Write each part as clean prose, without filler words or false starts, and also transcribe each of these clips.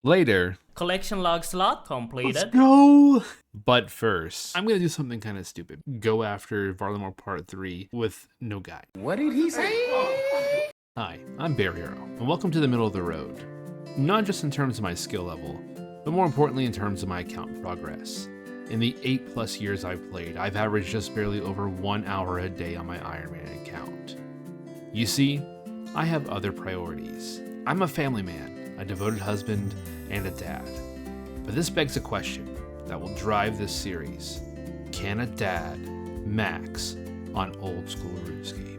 Later. Collection log slot Let's completed. go! But first, I'm gonna do something kind of stupid. Go after Varlamore Part 3 with no guide. What did he say? Hi, I'm BearHero, and welcome to the middle of the road. Not just in terms of my skill level, but more importantly in terms of my account progress. In the 8+ years I've played, I've averaged just barely over 1 hour a day on my Iron Man account. You see, I have other priorities. I'm a family man, a devoted husband, and a dad. But this begs a question that will drive this series. Can a dad max on old school RuneScape?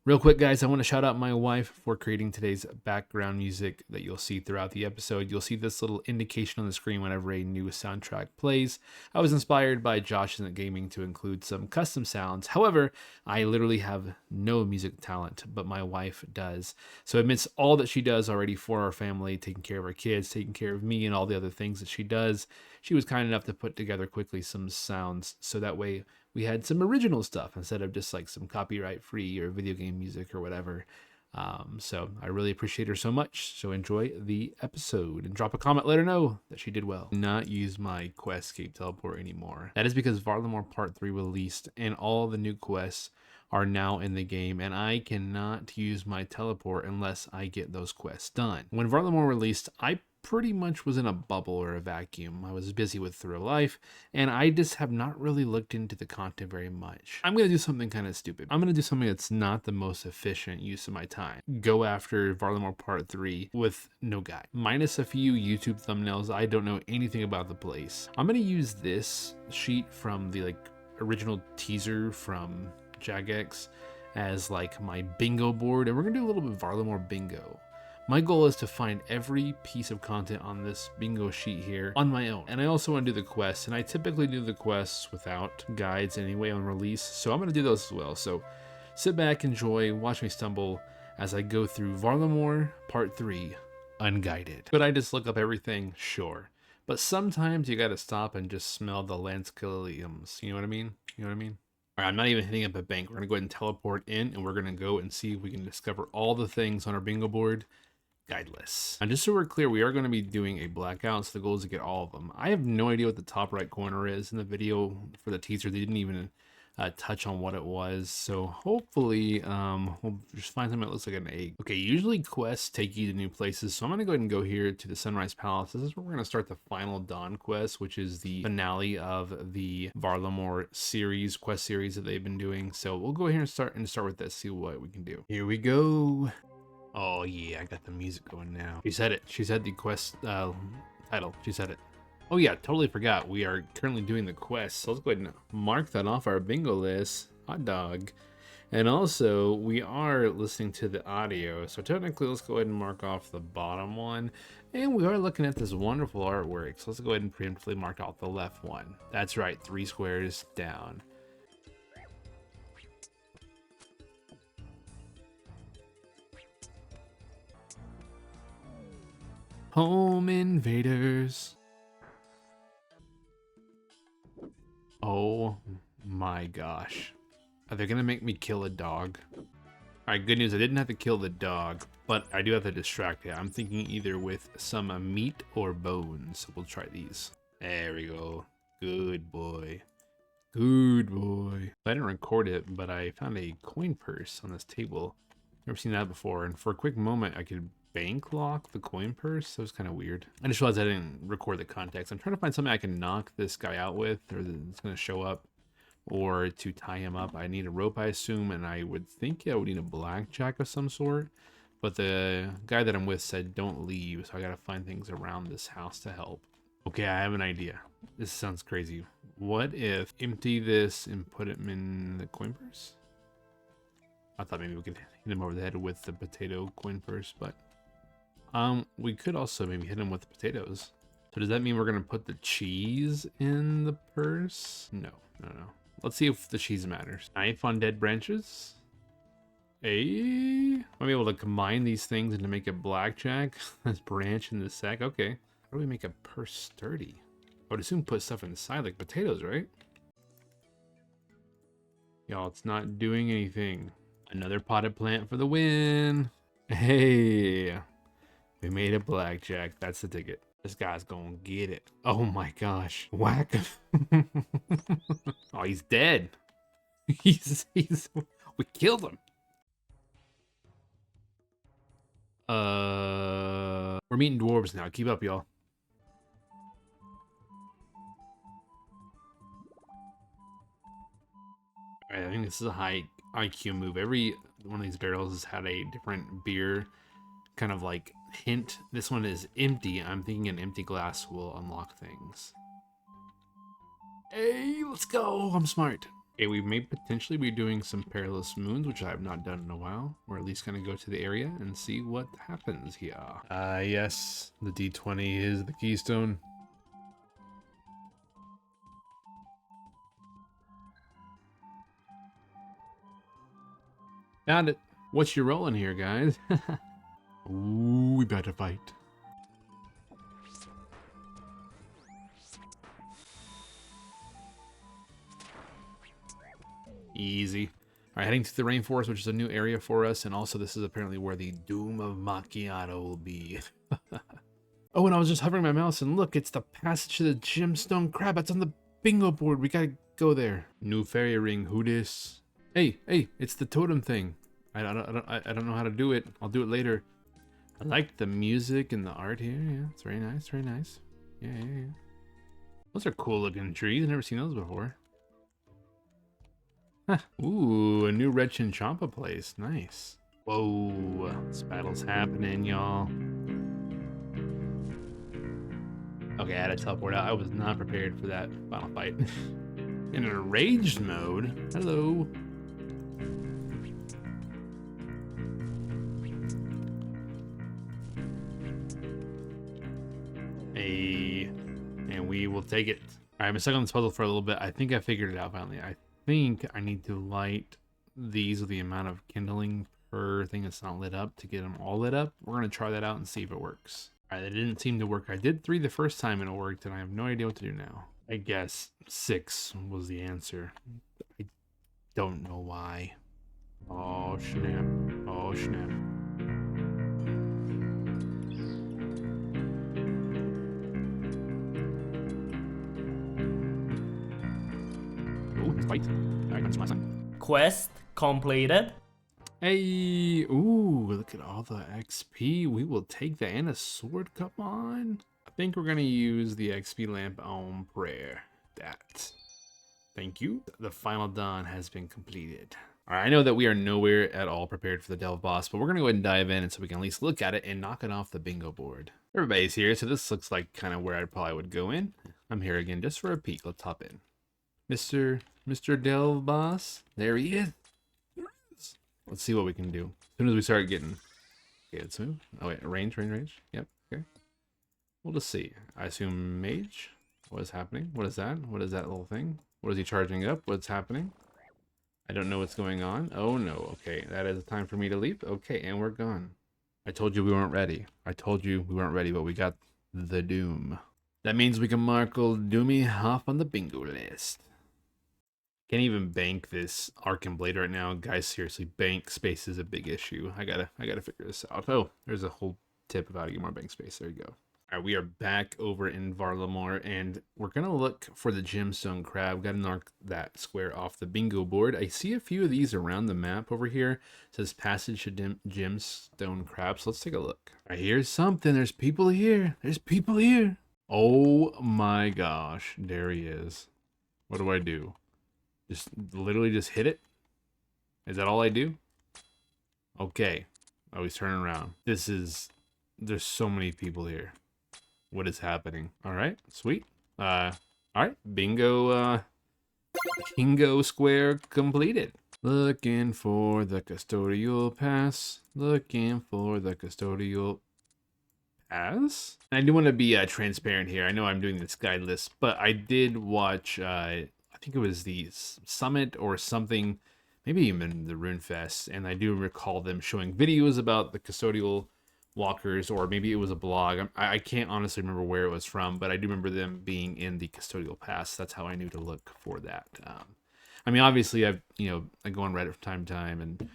Real quick, guys, I want to shout out my wife for creating today's background music that you'll see throughout the episode. You'll see this little indication on the screen whenever a new soundtrack plays. I was inspired by Josh Isn't Gaming to include some custom sounds. However, I literally have no music talent, but my wife does. So amidst all that she does already for our family, taking care of our kids, taking care of me, and all the other things that she does, she was kind enough to put together quickly some sounds so that way we had some original stuff instead of just like some copyright free or video game music or whatever. So I really appreciate her so much. So enjoy the episode and drop a comment, let her know that she did well. Not use my Questscape teleport anymore. That is because Varlamore Part 3 released and all the new quests are now in the game, and I cannot use my teleport unless I get those quests done. When Varlamore released, I pretty much was in a bubble or a vacuum. I was busy with real life, and I just have not really looked into the content very much. I'm gonna do something kind of stupid. I'm gonna do something that's not the most efficient use of my time. Go after Varlamore Part 3 with no guide. Minus a few YouTube thumbnails, I don't know anything about the place. I'm gonna use this sheet from the original teaser from Jagex as like my bingo board, and we're gonna do a little bit of Varlamore bingo. My goal is to find every piece of content on this bingo sheet here on my own. And I also want to do the quests, and I typically do the quests without guides anyway on release, so I'm going to do those as well. So sit back, enjoy, watch me stumble as I go through Varlamore Part 3 unguided. Could I just look up everything? Sure. But sometimes you got to stop and just smell the lancalliums. You know what I mean? You know what I mean? All right, I'm not even hitting up a bank. We're going to go ahead and teleport in, and we're going to go and see if we can discover all the things on our bingo board Guideless. And just so we're clear, we are going to be doing a blackout, so the goal is to get all of them. I have no idea what the top right corner is in the video for the teaser. They didn't even touch on what it was, so hopefully we'll just find something that looks like an egg. Okay, usually quests take you to new places, so I'm going to go ahead and go here to the Sunrise Palace. This is where we're going to start the final Dawn quest, which is the finale of the Varlamore series, quest series that they've been doing. So we'll go here and start with this, see what we can do. Here we go. Oh yeah, I got the music going now. She said it. She said the quest title. She said it. Oh yeah, totally forgot. We are currently doing the quest. So let's go ahead and mark that off our bingo list. Hot dog. And also, we are listening to the audio. So technically, let's go ahead and mark off the bottom one. And we are looking at this wonderful artwork. So let's go ahead and preemptively mark out the left one. That's right, 3 squares down. Home invaders. Oh my gosh. Are they gonna make me kill a dog? Alright, good news, I didn't have to kill the dog, but I do have to distract it. I'm thinking either with some meat or bones. So we'll try these. There we go. Good boy. Good boy. I didn't record it, but I found a coin purse on this table. Never seen that before, and for a quick moment I could bank lock the coin purse. That was kind of weird. I just realized I didn't record the context. I'm trying to find something I can knock this guy out with, or that's going to show up, or to tie him up. I need a rope, I assume, and I would think I would need a blackjack of some sort, but the guy that I'm with said don't leave, so I gotta find things around this house to help. Okay, I have an idea. This sounds crazy. What if empty this and put him in the coin purse? I thought maybe we could hit him over the head with the potato coin purse, but we could also maybe hit him with the potatoes. So does that mean we're gonna put the cheese in the purse? No. Let's see if the cheese matters. Knife on dead branches. I'll be able to combine these things and to make a blackjack. This branch in the sack. Okay. How do we make a purse sturdy? I would assume put stuff inside like potatoes, right? Y'all, it's not doing anything. Another potted plant for the win. Hey, we made a blackjack. That's the ticket. This guy's gonna get it. Oh my gosh. Whack him. Oh, he's dead. We killed him. We're meeting dwarves now. Keep up, y'all. Alright, I think this is a high IQ move. Every one of these barrels has had a different beer kind of like hint. This one is empty. I'm thinking an empty glass will unlock things. Hey, let's go. I'm smart. Okay, we may potentially be doing some perilous moons, which I have not done in a while. Or at least kind of go to the area and see what happens here. Yes, the D20 is the keystone. Found it. What's your rolling here, guys? Ooh, we better fight. Easy. All right, heading to the rainforest, which is a new area for us, and also this is apparently where the Doom of Macchiato will be. Oh, and I was just hovering my mouse, and look, it's the passage to the gemstone crab. It's on the bingo board. We gotta go there. New fairy ring. Who dis? Hey, it's the totem thing. I don't know how to do it. I'll do it later. I like the music and the art here. Yeah, it's very nice, very nice. Yeah. Those are cool looking trees. I've never seen those before. Huh. Ooh, a new red chinchompa place. Nice. Whoa, this battle's happening, y'all. Okay, I had to teleport out. I was not prepared for that final fight. In enraged mode? Hello. And we will take it. All right, I've been stuck on this puzzle for a little bit. I think I figured it out finally. I think I need to light these with the amount of kindling per thing that's not lit up to get them all lit up. We're going to try that out and see if it works. All right, that didn't seem to work. I did 3 the first time and it worked, and I have no idea what to do now. I guess 6 was the answer. I don't know why. Oh, snap. Oh, snap. Fight. Alright, that's my son. Quest completed. Hey, ooh, look at all the XP. We will take that and a sword. Come on. I think we're gonna use the XP lamp on prayer. That. Thank you. The final dawn has been completed. All right, I know that we are nowhere at all prepared for the Delve boss, but we're gonna go ahead and dive in, and so we can at least look at it and knock it off the bingo board. Everybody's here, so this looks like kind of where I probably would go in. I'm here again just for a peek. Let's hop in. Mr. Delve boss. There he is. Let's see what we can do. As soon as we start getting... Okay, let's move. Oh, wait. Range. Yep. Okay. We'll just see. I assume mage. What is happening? What is that? What is that little thing? What is he charging up? What's happening? I don't know what's going on. Oh, no. Okay. That is time for me to leap. Okay, and we're gone. I told you we weren't ready. But we got the Doom. That means we can mark old Doomy off on the bingo list. Can't even bank this Arcane Blade right now. Guys, seriously, bank space is a big issue. I gotta figure this out. Oh, there's a whole tip about how to get more bank space. There you go. All right, we are back over in Varlamore, and we're gonna look for the gemstone crab. Gotta knock that square off the bingo board. I see a few of these around the map over here. It says passage to gemstone crab, so let's take a look. All right, here's something. There's people here. Oh my gosh, there he is. What do I do? Just literally just hit it? Is that all I do? Okay. Oh, he's turning around. There's so many people here. What is happening? All right, sweet. All right, bingo square completed. Looking for the custodial pass. I do want to be transparent here. I know I'm doing this Guideless, but I did watch, I think it was the Summit or something, maybe even the RuneFest, and I do recall them showing videos about the custodial walkers, or maybe it was a blog. I can't honestly remember where it was from, but I do remember them being in the custodial pass. That's how I knew to look for that. I mean, obviously, I go on Reddit from time to time and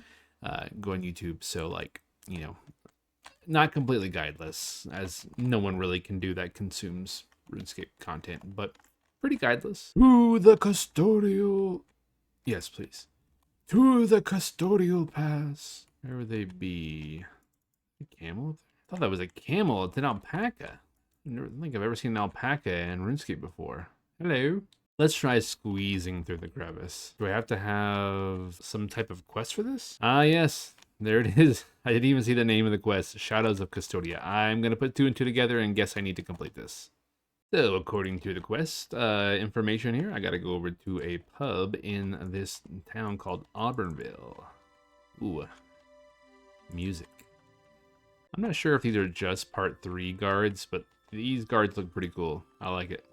go on YouTube, so like you know, not completely guideless, as no one really can do that consumes RuneScape content, but pretty guideless. To the custodial. Yes, please. To the custodial pass. Where would they be? A camel? I thought that was a camel. It's an alpaca. I don't think I've ever seen an alpaca in RuneScape before. Hello. Let's try squeezing through the crevice. Do I have to have some type of quest for this? Ah, yes. There it is. I didn't even see the name of the quest. Shadows of Custodia. I'm going to put 2 and 2 together and guess I need to complete this. So, according to the quest information here, I got to go over to a pub in this town called Auburnville. Ooh. Music. I'm not sure if these are just part 3 guards, but these guards look pretty cool. I like it.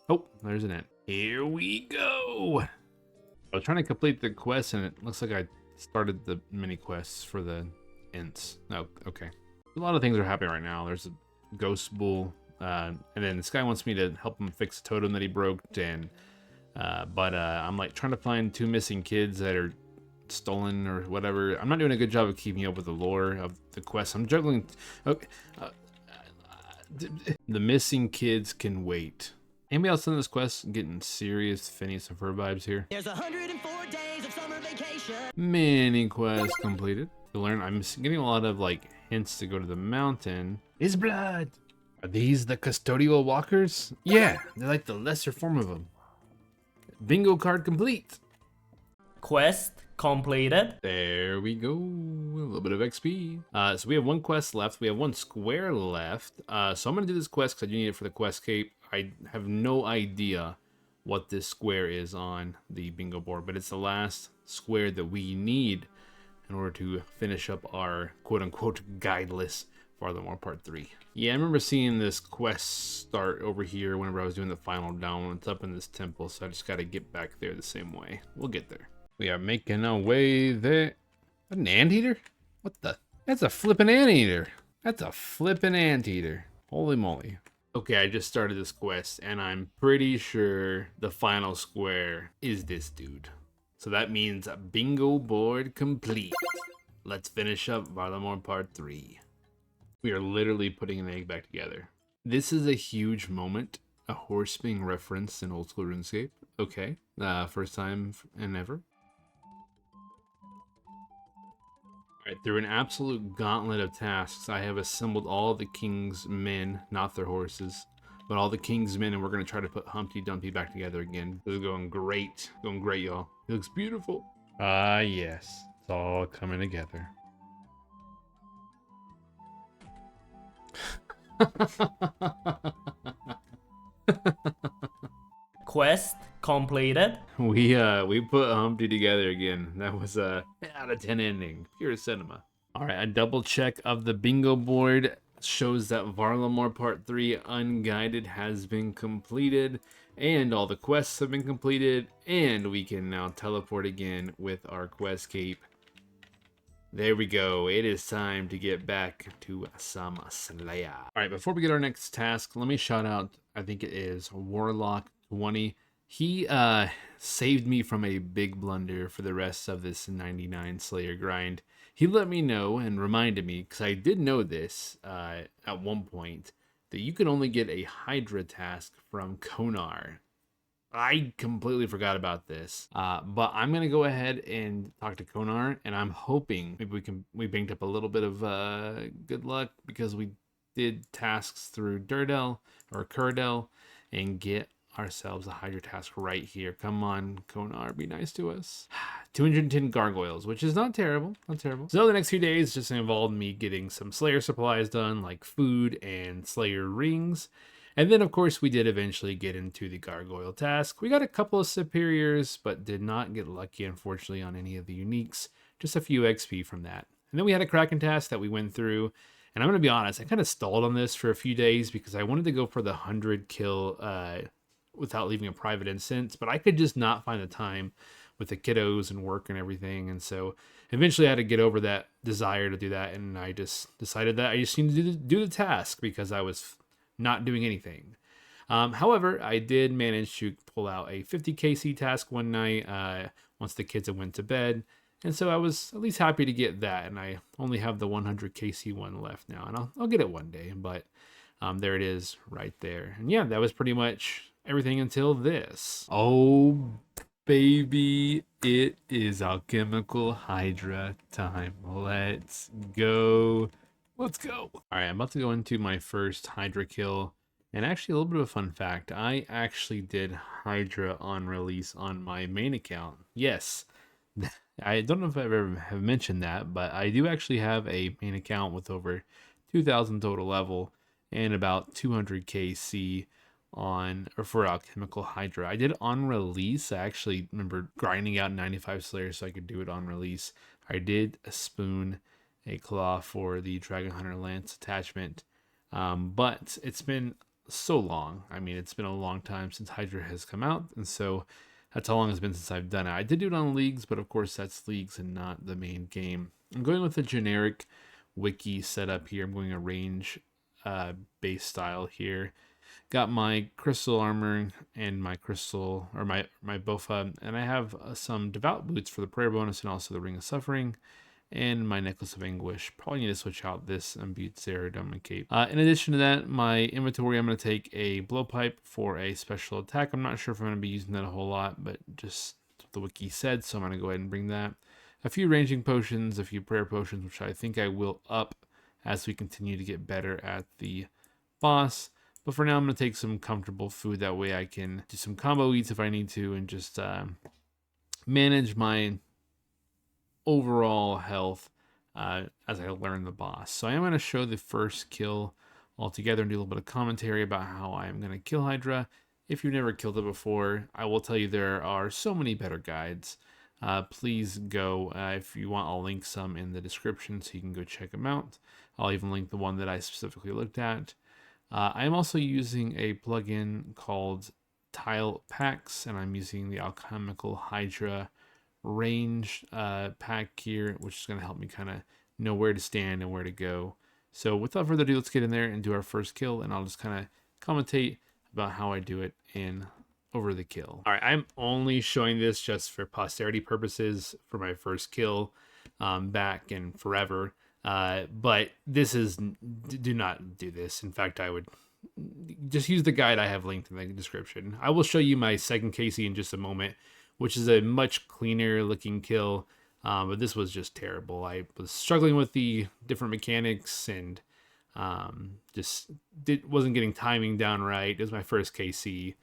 Oh, there's an end. Here we go. I was trying to complete the quest, and it looks like I started the mini quests for the ents. Oh, okay. A lot of things are happening right now. There's a ghost bull, and then this guy wants me to help him fix a totem that he broke, and but I'm like trying to find 2 missing kids that are stolen or whatever. I'm not doing a good job of keeping up with the lore of the quest. I'm juggling. Okay, the missing kids can wait. Anybody else in this quest getting serious Phineas and Ferb vibes here? There's 104 days of summer vacation. Mini quest completed. To learn, I'm getting a lot of like hints to go to the mountain. Is blood. Are these the custodial walkers? Yeah, they're like the lesser form of them. Bingo card complete. Quest completed. There we go. A little bit of XP. So we have 1 quest left. We have 1 square left. So I'm going to do this quest because I do need it for the quest cape. I have no idea what this square is on the bingo board, but it's the last square that we need in order to finish up our quote-unquote guideless Varlamore Part 3. Yeah, I remember seeing this quest start over here whenever I was doing the final down. It's up in this temple, so I just got to get back there the same way. We'll get there. We are making our way there. An anteater? What the? That's a flippin' anteater. That's a flippin' anteater. Holy moly. Okay, I just started this quest, and I'm pretty sure the final square is this dude. So that means bingo board complete. Let's finish up Varlamore Part 3. We are literally putting an egg back together. This is a huge moment. A horse being referenced in old school RuneScape. Okay, first time and ever. Alright, through an absolute gauntlet of tasks, I have assembled all the king's men, not their horses, but all the king's men, and we're going to try to put Humpty Dumpty back together again. This is going great. Going great, y'all. It looks beautiful. Ah, yes. It's all coming together. Quest completed. We put Humpty together again. That was a out of 10 ending. Pure cinema. All right, a double check of the bingo board shows that Varlamore Part 3 Unguided has been completed, and all the quests have been completed, and we can now teleport again with our quest cape. There we go. It is time to get back to some Slayer. All right, before we get our next task, let me shout out, I think it is Warlock 20. He saved me from a big blunder for the rest of this 99 Slayer grind. He let me know and reminded me, because I did know this at one point, that you can only get a Hydra task from Konar. I completely forgot about this, but I'm gonna go ahead and talk to Konar, and I'm hoping maybe we banked up a little bit of good luck, because we did tasks through Durdel or Kurdel and get ourselves a Hydra task right here. Come on, Konar, be nice to us. 210 gargoyles, which is not terrible, not terrible. So the next few days just involved me getting some Slayer supplies done, like food and Slayer rings. And then, of course, we did eventually get into the gargoyle task. We got a couple of superiors, but did not get lucky, unfortunately, on any of the uniques. Just a few XP from that. And then we had a Kraken task that we went through. And I'm going to be honest, I kind of stalled on this for a few days because I wanted to go for the 100 kill without leaving a private instance. But I could just not find the time with the kiddos and work and everything. And so eventually I had to get over that desire to do that. And I just decided that I just needed to do the task because I was not doing anything. However, I did manage to pull out a 50 KC task one night once the kids had went to bed, And so I was at least happy to get that, and I only have the 100 KC one left now, and I'll get it one day, but there it is right there. And yeah, that was pretty much everything until this. Oh, baby, it is alchemical hydra time. Let's go. Let's go. All right, I'm about to go into my first hydra kill. And actually, a little bit of a fun fact. I actually did hydra on release on my main account. Yes. I don't know if I ever have mentioned that, but I do actually have a main account with over 2,000 total level and about 200 KC on or for alchemical hydra. I did it on release. I actually remember grinding out 95 slayers so I could do it on release. I did a spoon, a claw for the Dragon Hunter Lance attachment, but it's been so long. I mean, it's been a long time since hydra has come out, and so that's how long it's been since I've done it. I did do it on leagues, but of course that's leagues and not the main game. I'm going with the generic wiki setup here. I'm going a range base style here. Got my crystal armor and my crystal, or my bofa, and I have some devout boots for the prayer bonus and also the ring of suffering, and my necklace of anguish. Probably need to switch out this imbued Ceridum and cape. In addition to that, my inventory, I'm going to take a blowpipe for a special attack. I'm not sure if I'm going to be using that a whole lot, but just what the wiki said, so I'm going to go ahead and bring that. A few ranging potions, a few prayer potions, which I think I will up as we continue to get better at the boss. But for now, I'm going to take some comfortable food. That way I can do some combo eats if I need to and just manage my overall health as I learn the boss. So I am going to show the first kill altogether and do a little bit of commentary about how I am going to kill Hydra. If you've never killed it before, I will tell you there are so many better guides. Please go, if you want, I'll link some in the description so you can go check them out. I'll even link the one that I specifically looked at. I'm also using a plugin called Tile Packs, and I'm using the Alchemical Hydra range pack here, which is going to help me kind of know where to stand and where to go. So without further ado, let's get in there and do our first kill, and I'll just kind of commentate about how I do it in over the kill. All right, I'm only showing this just for posterity purposes for my first kill back and forever. But this is, do not do this. In fact, I would just use the guide I have linked in the description. I will show you my second KC in just a moment, which is a much cleaner looking kill. But this was just terrible. I was struggling with the different mechanics and just wasn't getting timing down right. It was my first KC.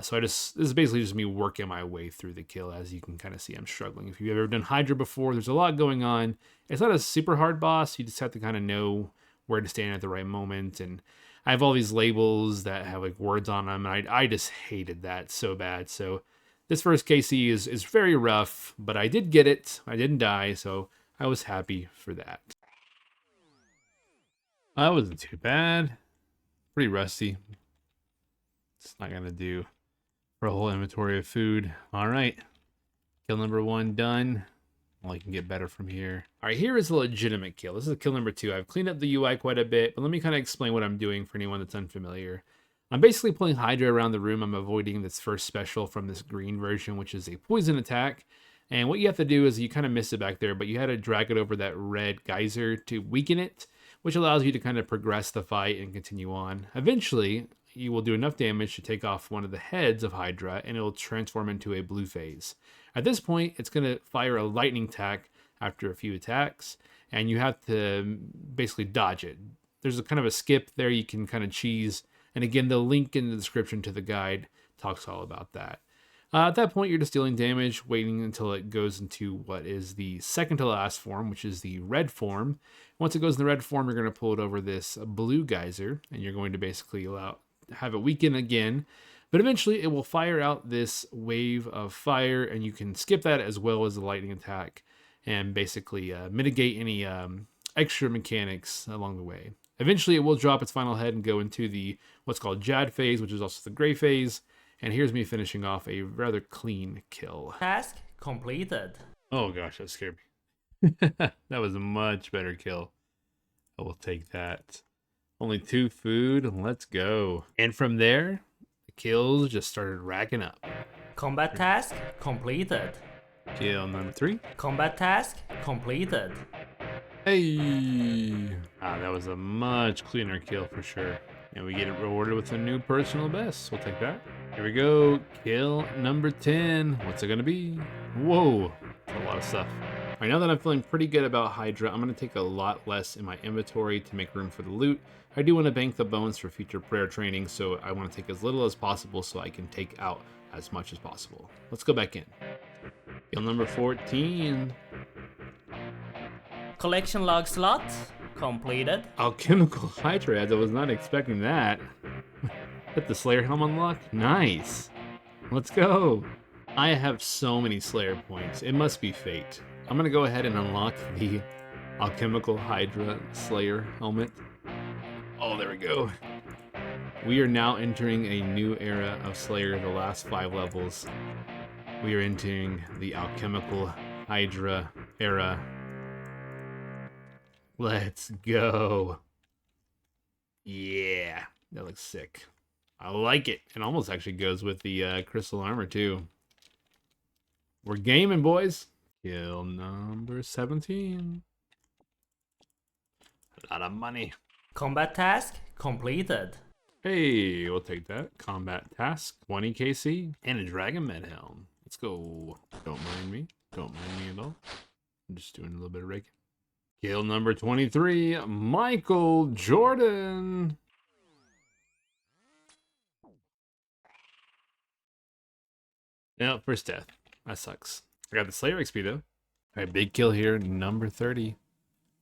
So this is basically just me working my way through the kill. As you can kind of see, I'm struggling. If you've ever done Hydra before, there's a lot going on. It's not a super hard boss. You just have to kind of know where to stand at the right moment. And I have all these labels that have like words on them. And I just hated that so bad. So this first KC is very rough, but I did get it. I didn't die, so I was happy for that. That wasn't too bad. Pretty rusty. It's not going to do for a whole inventory of food. All right. Kill number 1 done. Well, I can get better from here. All right, here is a legitimate kill. This is kill number 2. I've cleaned up the UI quite a bit, but let me kind of explain what I'm doing for anyone that's unfamiliar. I'm basically pulling Hydra around the room. I'm avoiding this first special from this green version, which is a poison attack. And what you have to do is you kind of miss it back there, but you had to drag it over that red geyser to weaken it, which allows you to kind of progress the fight and continue on. Eventually, you will do enough damage to take off one of the heads of Hydra, and it will transform into a blue phase. At this point, it's going to fire a lightning attack after a few attacks, and you have to basically dodge it. There's a kind of a skip there you can kind of cheese, and again, the link in the description to the guide talks all about that. At that point, you're just dealing damage, waiting until it goes into what is the second to last form, which is the red form. Once it goes in the red form, you're going to pull it over this blue geyser, and you're going to basically have it weaken again, but eventually it will fire out this wave of fire, and you can skip that as well as the lightning attack and basically mitigate any extra mechanics along the way. Eventually it will drop its final head and go into the what's called Jad phase, which is also the gray phase, and here's me finishing off a rather clean kill. Task completed. Oh gosh, that scared me. That was a much better kill. I will take that. Only 2 food, let's go. And from there, the kills just started racking up. Combat task completed. Kill number 3. Combat task completed. Hey! That was a much cleaner kill for sure. And we get it rewarded with a new personal best. We'll take that. Here we go. Kill number 10. What's it gonna be? Whoa! That's a lot of stuff. Alright, now that I'm feeling pretty good about Hydra, I'm gonna take a lot less in my inventory to make room for the loot. I do want to bank the bones for future prayer training, so I want to take as little as possible so I can take out as much as possible. Let's go back in. Kill number 14. Collection log slot completed. Alchemical Hydrad, I was not expecting that. Get the Slayer helm unlocked? Nice. Let's go. I have so many Slayer points. It must be fate. I'm gonna go ahead and unlock the Alchemical Hydra Slayer helmet. Oh, there we go. We are now entering a new era of Slayer, the last 5 levels. We are entering the Alchemical Hydra era. Let's go. Yeah, that looks sick. I like it. It almost actually goes with the crystal armor too. We're gaming, boys. Kill number 17. A lot of money. Combat task completed. Hey, we'll take that. Combat task, 20 KC, and a Dragon Med Helm. Let's go. Don't mind me. Don't mind me at all. I'm just doing a little bit of raking. Kill number 23, Michael Jordan. Yeah, first death. That sucks. I got the Slayer XP though. All right, big kill here, number 30.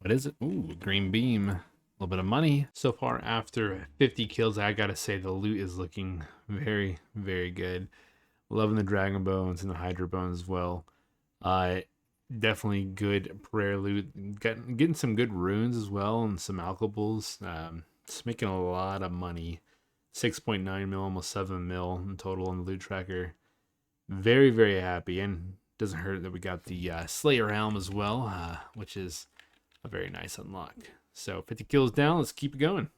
What is it? Ooh, green beam. A little bit of money. So far, after 50 kills, I gotta say the loot is looking very, very good. Loving the Dragon Bones and the Hydra Bones as well. Definitely good prayer loot. Getting some good runes as well and some alchables. It's making a lot of money. 6.9 mil, almost 7 mil in total on the loot tracker. Very, very happy. And doesn't hurt that we got the Slayer Helm as well, which is a very nice unlock. So 50 kills down. Let's keep it going.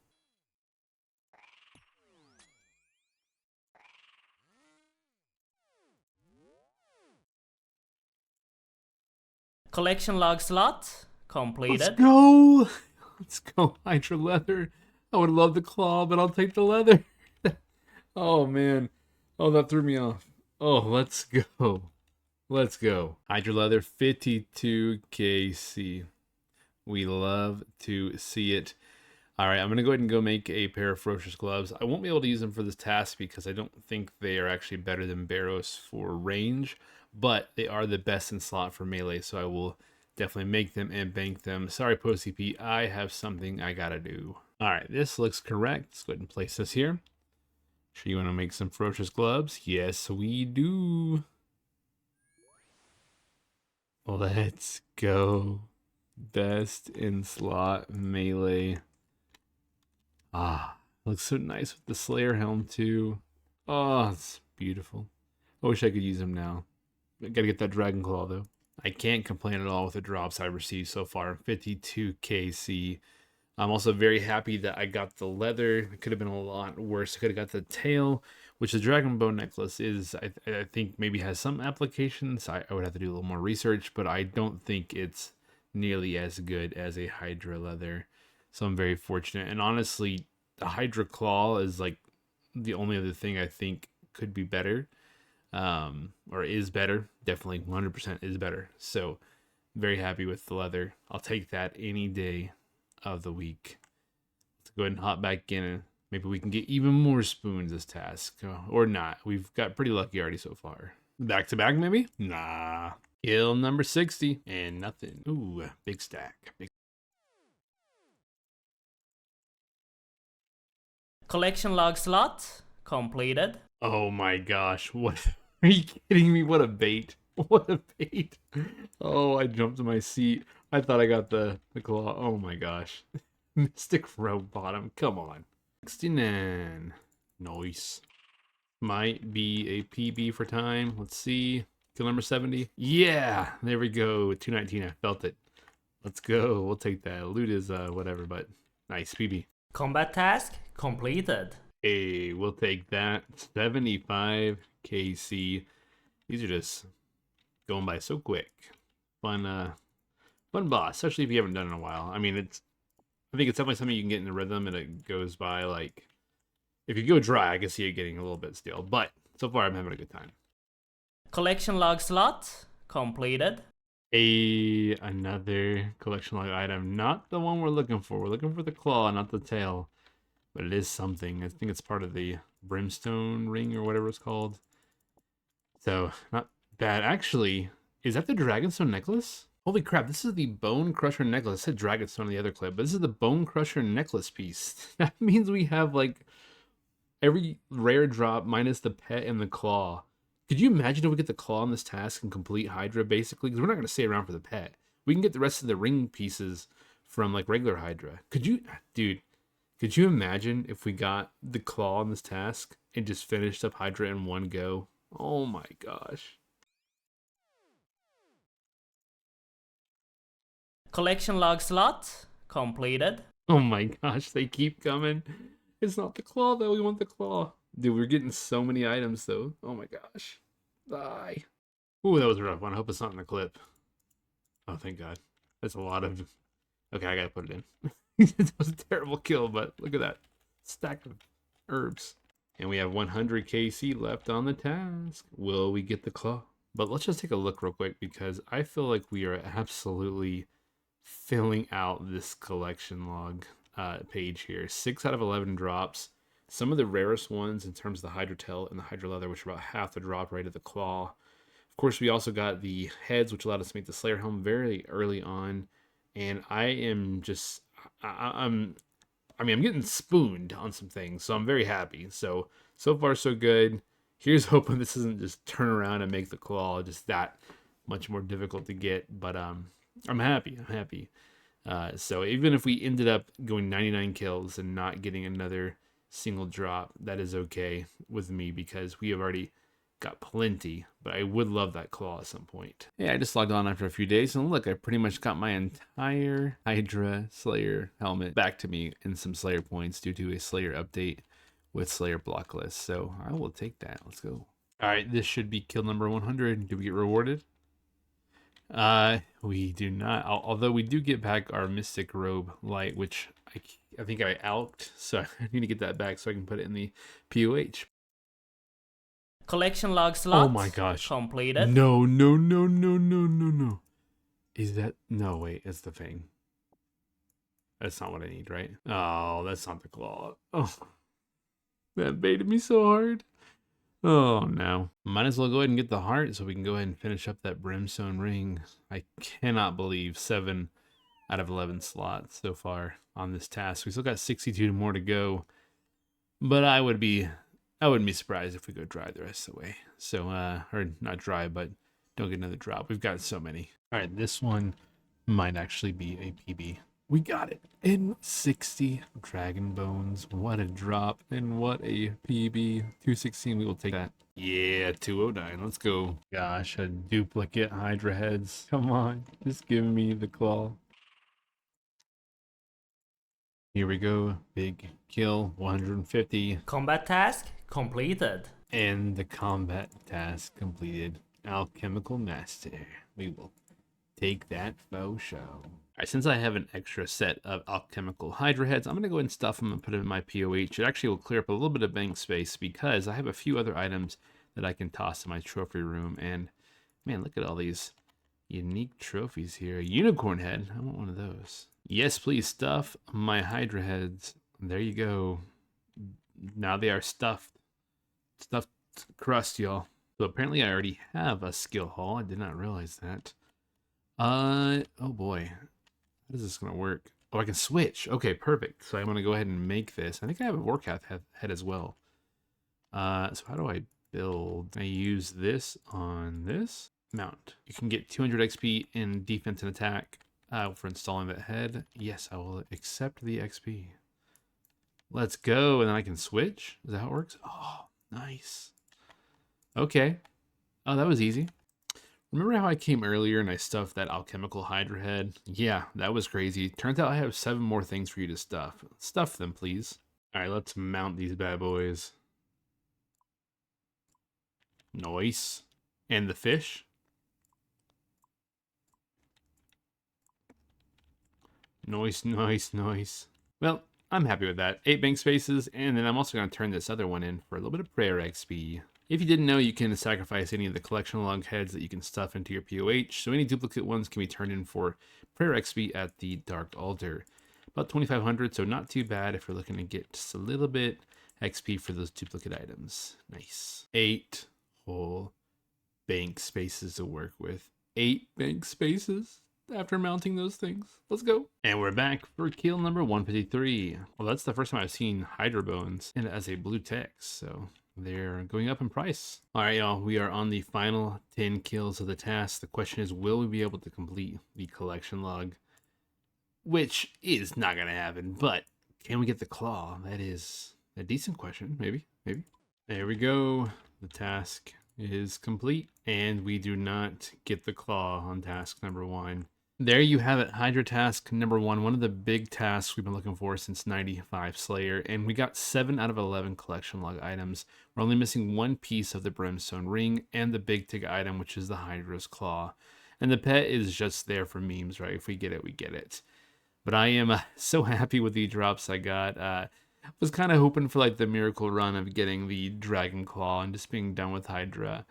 Collection log slot completed. Let's go. Let's go, Hydra leather. I would love the claw, but I'll take the leather. Oh, man. Oh, that threw me off. Oh, let's go. Let's go. Hydra leather, 52 KC. We love to see it. All right, I'm going to go ahead and go make a pair of ferocious gloves. I won't be able to use them for this task because I don't think they are actually better than Barrows for range, but they are the best in slot for melee, so I will definitely make them and bank them. Sorry, PostCP, I have something I gotta do. All right, this looks correct. Let's go ahead and place this here. Sure you want to make some ferocious gloves? Yes, we do. Let's go. Best in slot melee. Looks so nice with the Slayer helm too. Oh, it's beautiful. I wish I could use them now. I gotta get that Dragon Claw though. I can't complain at all with the drops I've received so far. 52 KC. I'm also very happy that I got the leather. It could have been a lot worse. I could have got the tail, which the Dragon Bone necklace is, I think maybe has some applications. I would have to do a little more research, but I don't think it's nearly as good as a Hydra leather. So I'm very fortunate. And honestly, the Hydra Claw is like the only other thing I think could be better. Or is better. Definitely 100% is better. So very happy with the leather. I'll take that any day of the week. Let's go ahead and hop back in and maybe we can get even more spoons this task. Or not. We've got pretty lucky already so far. Back to back maybe? Nah. Kill number 60 and nothing. Ooh, big stack. Collection log slot completed. Oh my gosh. What? Are you kidding me? What a bait. What a bait. Oh, I jumped in my seat. I thought I got the claw. Oh my gosh. Mystic Robe Bottom. Come on. 69. Nice. Might be a PB for time. Let's see. Kill number 70. Yeah. There we go. 219. I felt it. Let's go. We'll take that. Loot is whatever, but nice. PB. Combat task completed. Hey, we'll take that. 75 KC. These are just Going by so quick. Fun boss, especially if you haven't done it in a while. I mean, I think it's definitely something you can get in the rhythm, and it goes by like, if you go dry, I can see it getting a little bit stale. But so far, I'm having a good time. Collection log slot completed. Another collection log item, not the one we're looking for. We're looking for the claw, not the tail, but it is something. I think it's part of the brimstone ring or whatever it's called. So not bad. Actually, is that the Dragonstone necklace? Holy crap, this is the Bone Crusher necklace. I said Dragonstone in the other clip, but this is the Bone Crusher necklace piece. That means we have like every rare drop minus the pet and the claw. Could you imagine if we get the claw on this task and complete Hydra, basically? Because we're not going to stay around for the pet. We can get the rest of the ring pieces from like regular Hydra. Dude, could you imagine if we got the claw on this task and just finished up Hydra in one go? Oh my gosh. Collection log slot completed. Oh my gosh, they keep coming. It's not the claw though, we want the claw. Dude, we're getting so many items though. Oh my gosh. Die. Ooh, that was a rough one. I hope it's not in the clip. Oh, thank God. That's a lot of... Okay, I gotta put it in. It was a terrible kill, but look at that stack of herbs. And we have 100 KC left on the task. Will we get the claw? But let's just take a look real quick because I feel like we are absolutely filling out this collection log page here. 6 out of 11 drops. Some of the rarest ones in terms of the Hydra Tail and the Hydra Leather, which are about half the drop rate of the Claw. Of course, we also got the heads, which allowed us to make the Slayer Helm very early on. And I am just, I'm getting spooned on some things, so I'm very happy. So far so good. Here's hoping this doesn't just turn around and make the Claw just that much more difficult to get. But I'm happy. So even if we ended up going 99 kills and not getting another single drop, that is okay with me because we have already got plenty, but I would love that claw at some point. Yeah, I just logged on after a few days and look, I pretty much got my entire Hydra Slayer helmet back to me in some Slayer points due to a Slayer update with Slayer block list. So I will take that. Let's go. All right, this should be kill number 100. Do we get rewarded? We do not. Although we do get back our Mystic Robe Light, which I think I alked, so I need to get that back so I can put it in the POH. Collection log slot. Oh my gosh. Completed. No. Is that... No, wait, it's the Fang. That's not what I need, right? Oh, that's not the claw. Oh, that baited me so hard. Oh no. Might as well go ahead and get the heart so we can go ahead and finish up that brimstone ring. I cannot believe 7 out of 11 slots so far on this task. We still got 62 more to go. But I wouldn't be surprised if we go dry the rest of the way. So or not dry, but don't get another drop. We've got so many. All right, this one might actually be a PB. We got it in 60 dragon bones. What a drop and what a PB. 216, we will take that. Yeah, 209. Let's go. Gosh, a duplicate Hydra heads. Come on, just give me the claw. Here we go. Big kill, 150. Combat task completed. And the combat task completed. Alchemical Master. We will take that faux show. Alright, since I have an extra set of alchemical Hydra heads, I'm going to go ahead and stuff them and put it in my POH. It actually will clear up a little bit of bank space because I have a few other items that I can toss in my trophy room. And man, look at all these unique trophies here. A unicorn head. I want one of those. Yes, please stuff my Hydra heads. There you go. Now they are stuffed. Stuffed crust, y'all. So apparently I already have a skill haul. I did not realize that. Oh boy. How is this going to work? Oh, I can switch. Okay, perfect. So I'm going to go ahead and make this. I think I have a Warcath head as well. So how do I build? I use this on this mount. You can get 200 XP in defense and attack for installing that head. Yes, I will accept the XP. Let's go. And then I can switch. Is that how it works? Oh, nice. Okay. Oh, that was easy. Remember how I came earlier and I stuffed that alchemical Hydra head? Yeah, that was crazy. Turns out I have 7 more things for you to stuff. Stuff them, please. All right, let's mount these bad boys. Nice. And the fish? Nice, nice, nice. Well, I'm happy with that. 8 bank spaces, and then I'm also going to turn this other one in for a little bit of prayer XP. If you didn't know, you can sacrifice any of the collection log heads that you can stuff into your POH, so any duplicate ones can be turned in for prayer XP at the Dark Altar. About 2,500, so not too bad if you're looking to get just a little bit XP for those duplicate items. Nice. 8 whole bank spaces to work with. 8 bank spaces after mounting those things. Let's go. And we're back for kill number 153. Well, that's the first time I've seen Hydra Bones in as a blue text, so they're going up in price. All right, y'all, we are on the final 10 kills of the task. The question is, will we be able to complete the collection log? Which is not going to happen, but can we get the claw? That is a decent question. Maybe. There we go. The task is complete, and we do not get the claw on task number 1. There you have it, Hydra task number 1, one of the big tasks we've been looking for since 95 Slayer, and we got 7 out of 11 collection log items. We're only missing one piece of the Brimstone Ring and the big ticket item, which is the Hydra's Claw. And the pet is just there for memes, right? If we get it, we get it. But I am so happy with the drops I got. Was kind of hoping for like the miracle run of getting the Dragon Claw and just being done with Hydra.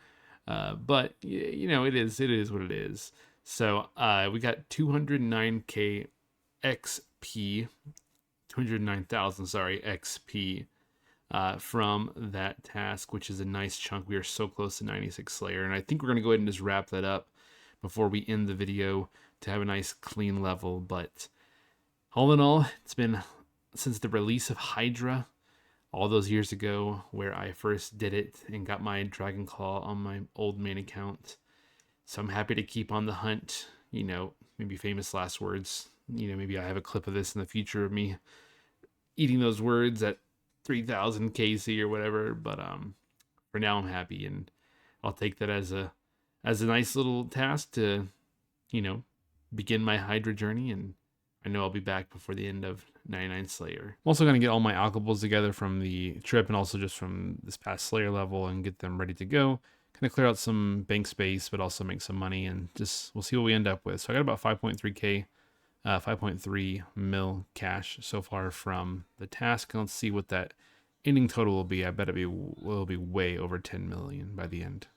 But you know, it is what it is. So we got 209k XP, 209,000, sorry, XP from that task, which is a nice chunk. We are so close to 96 Slayer, and I think we're going to go ahead and just wrap that up before we end the video to have a nice clean level. But all in all, it's been since the release of Hydra all those years ago where I first did it and got my Dragon Claw on my old main account. So I'm happy to keep on the hunt, you know, maybe famous last words. You know, maybe I have a clip of this in the future of me eating those words at 3,000 KC or whatever. But for now I'm happy, and I'll take that as a nice little task to, you know, begin my Hydra journey, and I know I'll be back before the end of 99 Slayer. I'm also going to get all my alchables together from the trip and also just from this past Slayer level and get them ready to go. Kind of clear out some bank space, but also make some money, and just we'll see what we end up with. So I got about 5.3k, 5.3 mil cash so far from the task. And let's see what that ending total will be. I bet it will be way over 10 million by the end.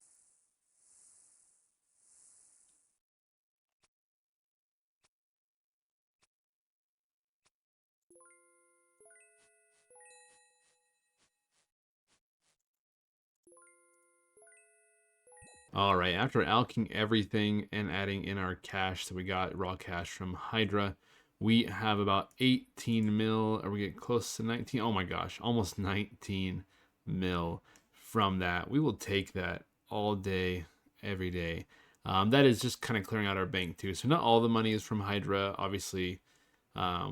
All right, after alching everything and adding in our cash that we got, raw cash from Hydra, we have about 18 mil, or we get close to 19. Oh my gosh, almost 19 mil from that. We will take that all day, every day. That is just kind of clearing out our bank too. So not all the money is from Hydra. Obviously,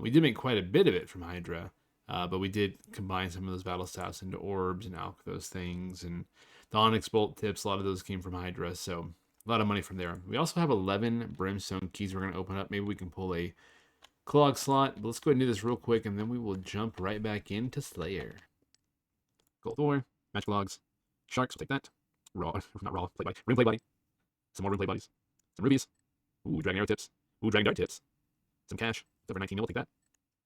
we did make quite a bit of it from Hydra, but we did combine some of those battle staffs into orbs and alch those things, and the Onyx Bolt tips, a lot of those came from Hydra, so a lot of money from there. We also have 11 Brimstone keys we're going to open up. Maybe we can pull a Clog slot, but let's go ahead and do this real quick, and then we will jump right back into Slayer. Gold Thor, Magic Logs, Sharks, we'll take that. Raw, not raw, play body. Rune play body. Some more rune play bodies. Some rubies. Ooh, Dragon Arrow tips. Ooh, Dragon Dart tips. Some cash. Over 19 mil, we'll take that.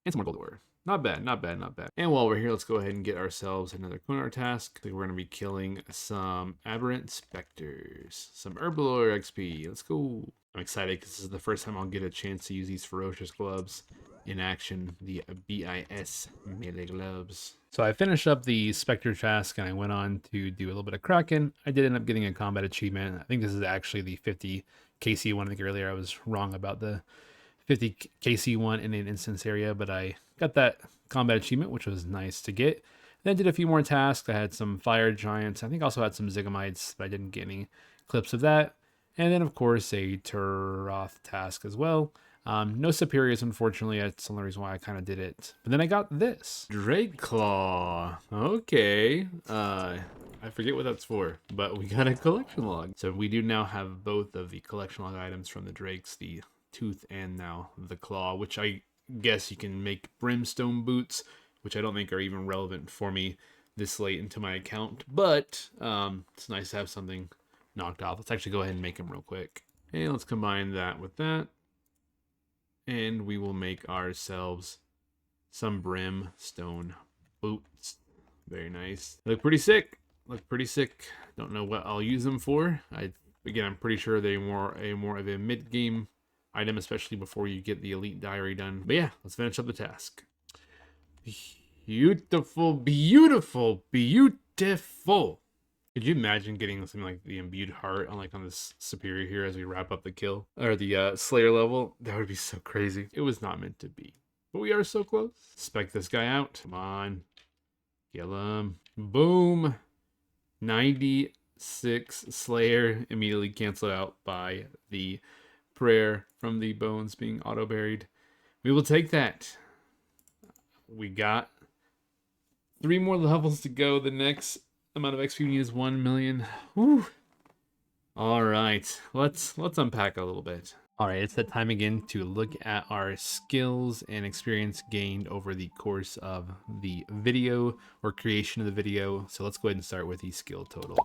And some more gold ore. Not bad, not bad, not bad. And while we're here, let's go ahead and get ourselves another Kunar task. We're going to be killing some Aberrant Specters. Some Herbalore XP. Let's go. I'm excited because this is the first time I'll get a chance to use these Ferocious Gloves in action. The BIS melee gloves. So I finished up the Spectre task and I went on to do a little bit of Kraken. I did end up getting a combat achievement. I think this is actually the 50 KC one. I think earlier I was wrong about the 50 KC one in an instance area, but I got that combat achievement, which was nice to get. Then did a few more tasks. I had some fire giants. I think also had some Zygamites, but I didn't get any clips of that. And then of course a Turoth task as well. No superiors, unfortunately. That's the only reason why I kind of did it. But then I got this Drake Claw. Okay. I forget what that's for, but we got a collection log. So we do now have both of the collection log items from the Drakes, the Tooth and now the Claw, which I guess you can make Brimstone boots, which I don't think are even relevant for me this late into my account, but it's nice to have something knocked off. Let's actually go ahead and make them real quick. And let's combine that with that. And we will make ourselves some brimstone boots. Very nice. Look pretty sick. Look pretty sick. Don't know what I'll use them for. Again, I'm pretty sure they're more of a mid-game item, especially before you get the elite diary done. But yeah, let's finish up the task. Beautiful, beautiful, beautiful. Could you imagine getting something like the imbued heart on this superior here as we wrap up the kill or the Slayer level? That would be so crazy. It was not meant to be, but we are so close. Spec this guy out. Come on, kill him. Boom. 96 Slayer immediately canceled out by the prayer from the bones being auto buried. We will take that. We got 3 more levels to go. The next amount of XP we need is 1 million. Whew. All right, let's unpack a little bit. All right, it's that time again to look at our skills and experience gained over the course of the video or creation of the video. So let's go ahead and start with the skill total.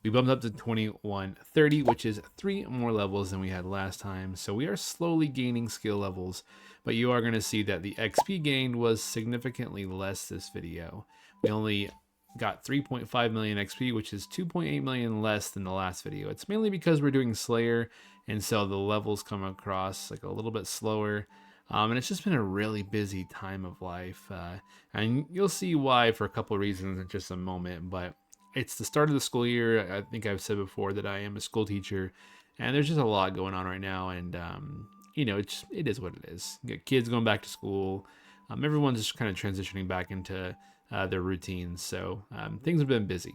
We bumped up to 2130, which is 3 more levels than we had last time. So we are slowly gaining skill levels, but you are going to see that the XP gained was significantly less this video. We only got 3.5 million XP, which is 2.8 million less than the last video. It's mainly because we're doing Slayer, and so the levels come across like a little bit slower. And it's just been a really busy time of life. And you'll see why for a couple of reasons in just a moment, but it's the start of the school year. I think I've said before that I am a school teacher, and there's just a lot going on right now. And, you know, it is what it is. You got kids going back to school. Everyone's just kind of transitioning back into their routines. So things have been busy.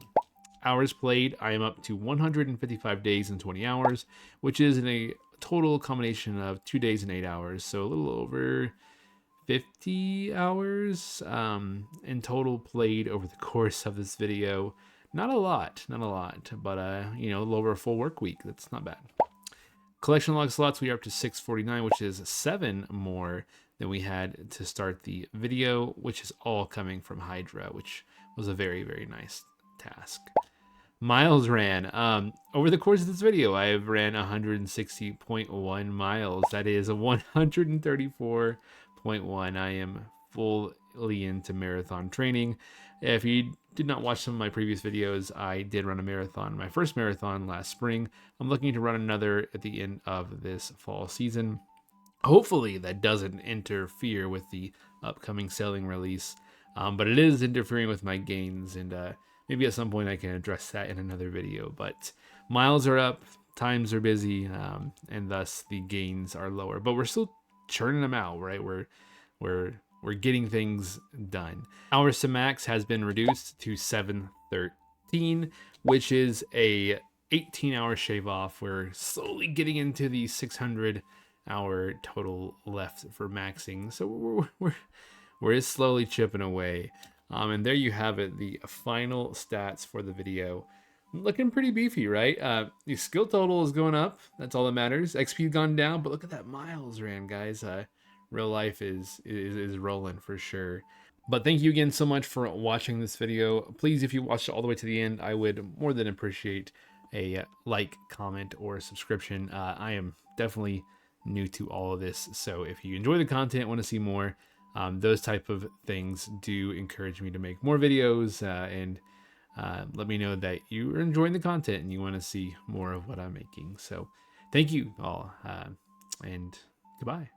Hours played, I am up to 155 days and 20 hours, which is in a total combination of 2 days and 8 hours. So a little over 50 hours in total played over the course of this video. Not a lot, but you know, a little over a full work week. That's not bad. Collection log slots, we are up to 649, which is 7 more than we had to start the video, which is all coming from Hydra, which was a very, very nice task. Miles ran. Over the course of this video, I have ran 160.1 miles. That is a 134.1. I am fully into marathon training. If you did not watch some of my previous videos, I did run a marathon, my first marathon last spring. I'm looking to run another at the end of this fall season. Hopefully that doesn't interfere with the upcoming sailing release, but it is interfering with my gains, and maybe at some point I can address that in another video. But miles are up, times are busy, and thus the gains are lower. But we're still churning them out, right? We're getting things done. Hours to max has been reduced to 713, which is a 18-hour shave off. We're slowly getting into the 600-hour total left for maxing, so we're slowly chipping away. And there you have it, the final stats for the video. Looking pretty beefy, right? The skill total is going up. That's all that matters. XP gone down, but look at that miles ran, guys. Real life is rolling for sure. But thank you again so much for watching this video. Please, if you watched it all the way to the end, I would more than appreciate a like, comment, or subscription. I am definitely new to all of this, so if you enjoy the content, want to see more, those type of things do encourage me to make more videos, and let me know that you are enjoying the content and you want to see more of what I'm making. So thank you all, and goodbye.